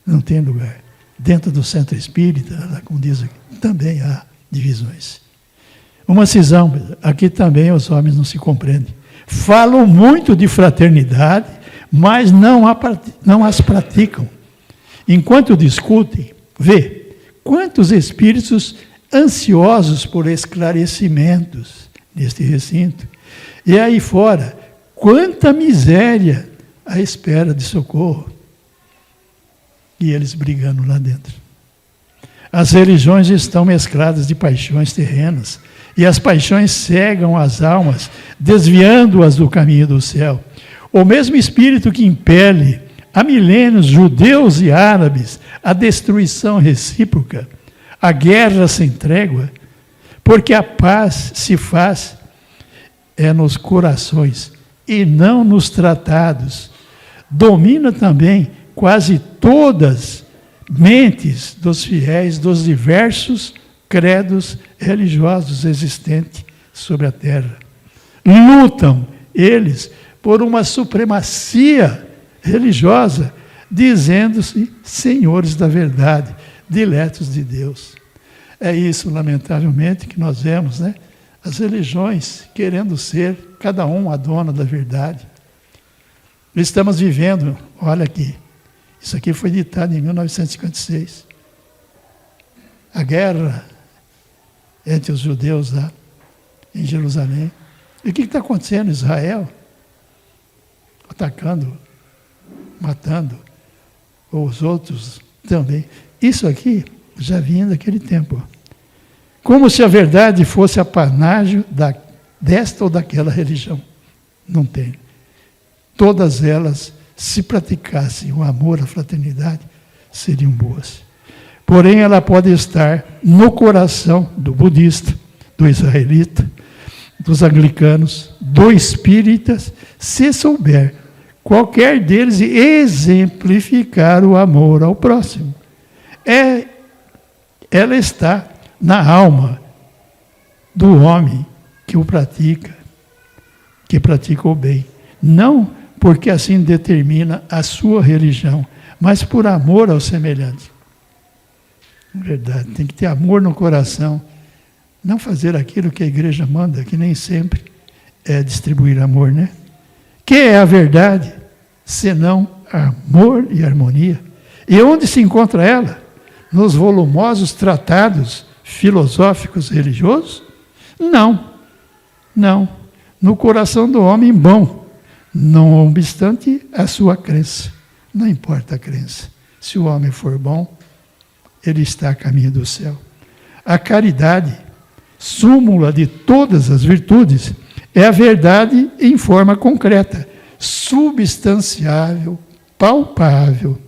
Não tem lugar. Dentro do centro espírita, como diz aqui, também há divisões. Uma cisão, Pedro. Aqui também os homens não se compreendem. Falam muito de fraternidade, mas não as praticam. Enquanto discutem, vê quantos espíritos ansiosos por esclarecimentos neste recinto. E aí fora, quanta miséria à espera de socorro. E eles brigando lá dentro. As religiões estão mescladas de paixões terrenas, e as paixões cegam as almas, desviando-as do caminho do céu. O mesmo espírito que impele há milênios judeus e árabes a destruição recíproca, a guerra sem trégua, porque a paz se faz nos corações e não nos tratados. Domina também quase todas mentes dos fiéis dos diversos credos religiosos existentes sobre a terra. Lutam eles por uma supremacia religiosa, dizendo-se senhores da verdade, diletos de Deus. É isso, lamentavelmente, que nós vemos, né? As religiões querendo ser, cada um a dona da verdade. Estamos vivendo, olha aqui, isso aqui foi ditado em 1956. A guerra entre os judeus lá em Jerusalém. E o que está acontecendo em Israel? Atacando, matando os outros também. Isso aqui já vinha daquele tempo. Como se a verdade fosse apanágio desta ou daquela religião. Não tem. Todas elas, se praticassem o amor, a fraternidade, seriam boas. Porém, ela pode estar no coração do budista, do israelita, dos anglicanos, do espíritas, se souber qualquer deles exemplificar o amor ao próximo. Ela está na alma do homem que o pratica, que pratica o bem. Não porque assim determina a sua religião, mas por amor ao semelhante. Verdade, tem que ter amor no coração. Não fazer aquilo que a igreja manda, que nem sempre é distribuir amor, né? Que é a verdade, senão amor e harmonia. E onde se encontra ela? Nos volumosos tratados filosóficos religiosos? Não. No coração do homem bom, não obstante a sua crença. Não importa a crença. Se o homem for bom, ele está a caminho do céu. A caridade, súmula de todas as virtudes, é a verdade em forma concreta, substanciável, palpável.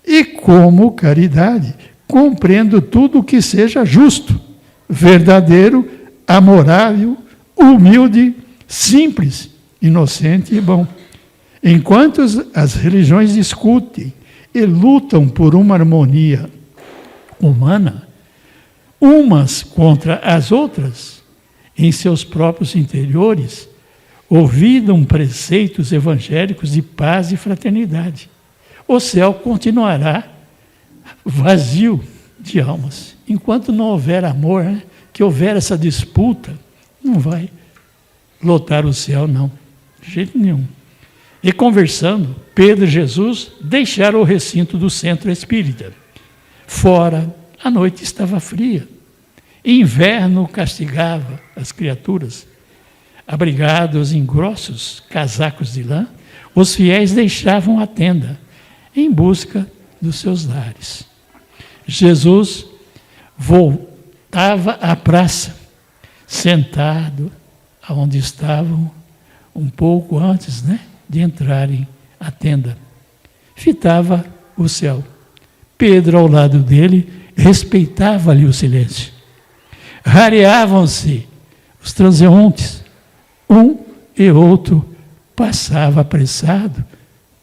E como caridade, compreendo tudo o que seja justo, verdadeiro, amorável, humilde, simples, inocente e bom. Enquanto as religiões discutem e lutam por uma harmonia humana, umas contra as outras, em seus próprios interiores, olvidam preceitos evangélicos de paz e fraternidade. O céu continuará vazio de almas. Enquanto não houver amor, né, que houver essa disputa, não vai lotar o céu, não. De jeito nenhum. E conversando, Pedro e Jesus deixaram o recinto do centro espírita. Fora, a noite estava fria. Inverno castigava as criaturas. Abrigados em grossos casacos de lã, os fiéis deixavam a tenda em busca dos seus lares. Jesus voltava à praça, sentado onde estavam um pouco antes, de entrarem à tenda. Fitava o céu. Pedro, ao lado dele, respeitava-lhe o silêncio. Rareavam-se os transeuntes. Um e outro passava apressado,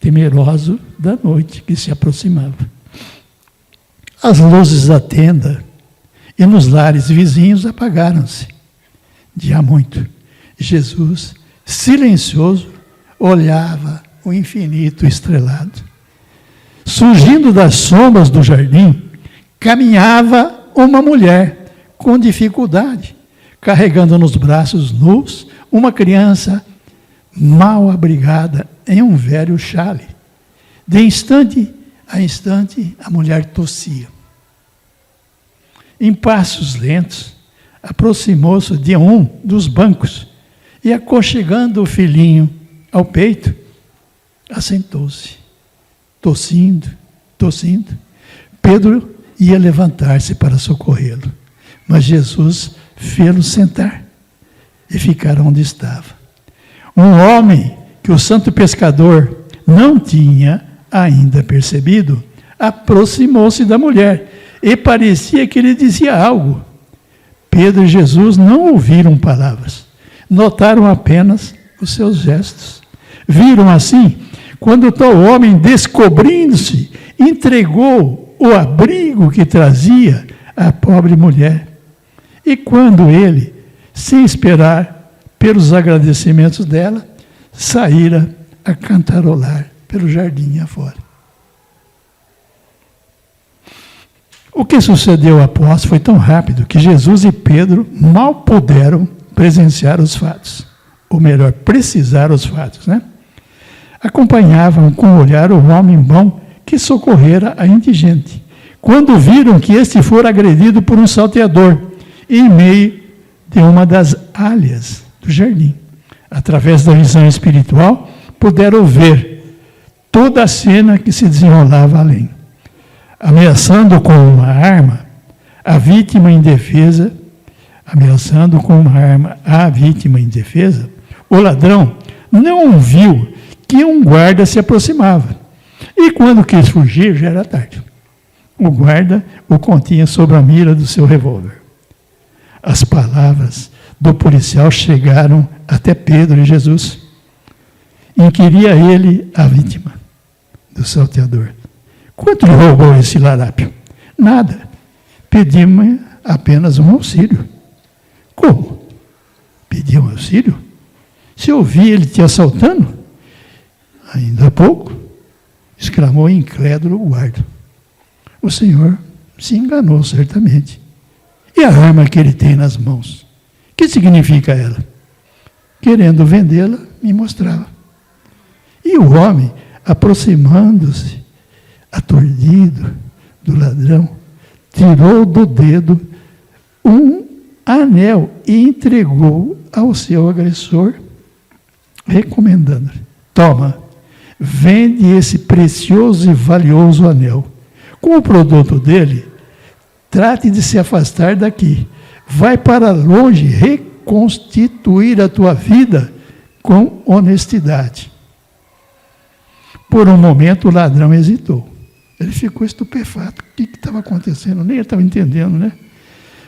temeroso da noite que se aproximava. As luzes da tenda e nos lares vizinhos apagaram-se. De há muito, Jesus, silencioso, olhava o infinito estrelado. Surgindo das sombras do jardim, caminhava uma mulher com dificuldade, carregando nos braços nus uma criança mal abrigada em um velho chale. De instante a instante, a mulher tossia. Em passos lentos, aproximou-se de um dos bancos e, aconchegando o filhinho ao peito, assentou-se, tossindo. Pedro ia levantar-se para socorrê-lo, mas Jesus fê-lo sentar e ficar onde estava. Um homem que o santo pescador não tinha ainda percebido, aproximou-se da mulher e parecia que lhe dizia algo. Pedro e Jesus não ouviram palavras, notaram apenas os seus gestos. Viram assim, quando o tal homem, descobrindo-se, entregou o abrigo que trazia à pobre mulher. E quando ele, sem esperar pelos agradecimentos dela, saíra a cantarolar pelo jardim afora. O que sucedeu após foi tão rápido que Jesus e Pedro mal puderam presenciar os fatos. Ou melhor, precisar os fatos, Acompanhavam com o olhar o homem bom que socorrera a indigente. Quando viram que este fora agredido por um salteador, em meio de uma das alhas do jardim. Através da visão espiritual, puderam ver toda a cena que se desenrolava além. Ameaçando com uma arma a vítima indefesa, o ladrão não viu que um guarda se aproximava. E quando quis fugir, já era tarde. O guarda o continha sob a mira do seu revólver. As palavras do policial chegaram até Pedro e Jesus. Inquiria ele a vítima do salteador. Quanto lhe roubou esse larápio? Nada. Pedi-me apenas um auxílio. Como? Pedir um auxílio? Se eu vi ele te assaltando? Ainda há pouco, exclamou incrédulo o guarda. O senhor se enganou certamente. E a arma que ele tem nas mãos? Que significa ela? Querendo vendê-la, me mostrava. E o homem, aproximando-se, aturdido do ladrão, tirou do dedo um anel e entregou ao seu agressor, recomendando-lhe: toma, vende esse precioso e valioso anel. Com o produto dele, trate de se afastar daqui. Vai para longe reconstituir a tua vida com honestidade. Por um momento o ladrão hesitou. Ele ficou estupefato. O que estava acontecendo? Nem ele estava entendendo, né?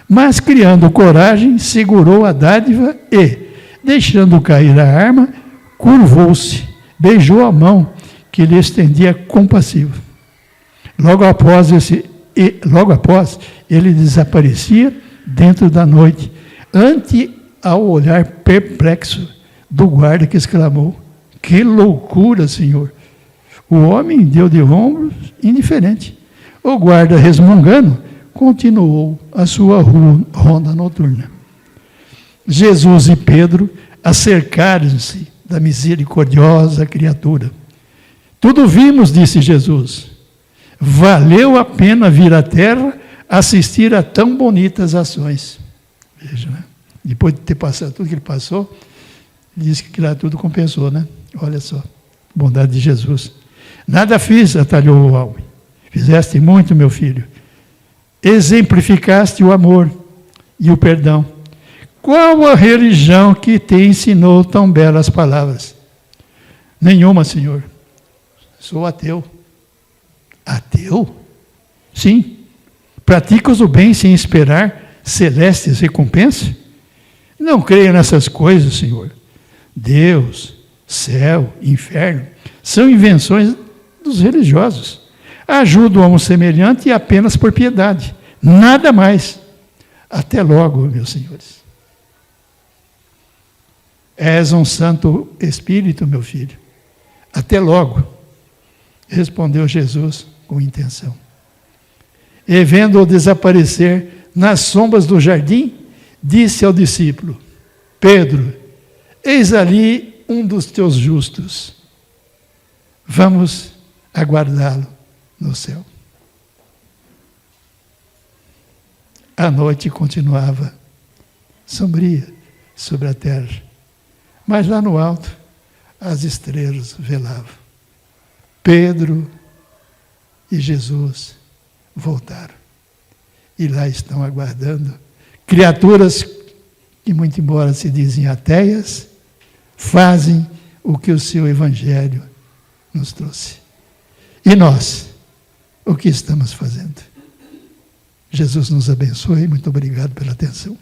Mas, criando coragem, segurou a dádiva e, deixando cair a arma, curvou-se, beijou a mão que lhe estendia compassivo. Logo após, ele desaparecia dentro da noite, ante ao olhar perplexo do guarda que exclamou: que loucura, senhor! O homem deu de ombros, indiferente. O guarda, resmungando, continuou a sua ronda noturna. Jesus e Pedro acercaram-se da misericordiosa criatura. Tudo vimos, disse Jesus. Valeu a pena vir à terra assistir a tão bonitas ações. Veja, né? Depois de ter passado tudo que ele passou, ele disse que aquilo lá tudo compensou, né? Olha só, bondade de Jesus. Nada fiz, atalhou o homem. Fizeste muito, meu filho. Exemplificaste o amor e o perdão. Qual a religião que te ensinou tão belas palavras? Nenhuma, Senhor. Sou ateu. Ateu? Sim. Praticas o bem sem esperar celestes recompensas? Não creio nessas coisas, Senhor. Deus, céu, inferno, são invenções dos religiosos. Ajudo a um semelhante apenas por piedade. Nada mais. Até logo, meus senhores. És um santo espírito, meu filho. Até logo. Respondeu Jesus com intenção. E vendo-o desaparecer nas sombras do jardim, disse ao discípulo: Pedro, eis ali um dos teus justos. Vamos aguardá-lo no céu. A noite continuava sombria sobre a terra, mas lá no alto as estrelas velavam. Pedro e Jesus voltaram. E lá estão aguardando criaturas que, muito embora se dizem ateias, fazem o que o seu Evangelho nos trouxe. E nós, o que estamos fazendo? Jesus nos abençoe. Muito obrigado pela atenção.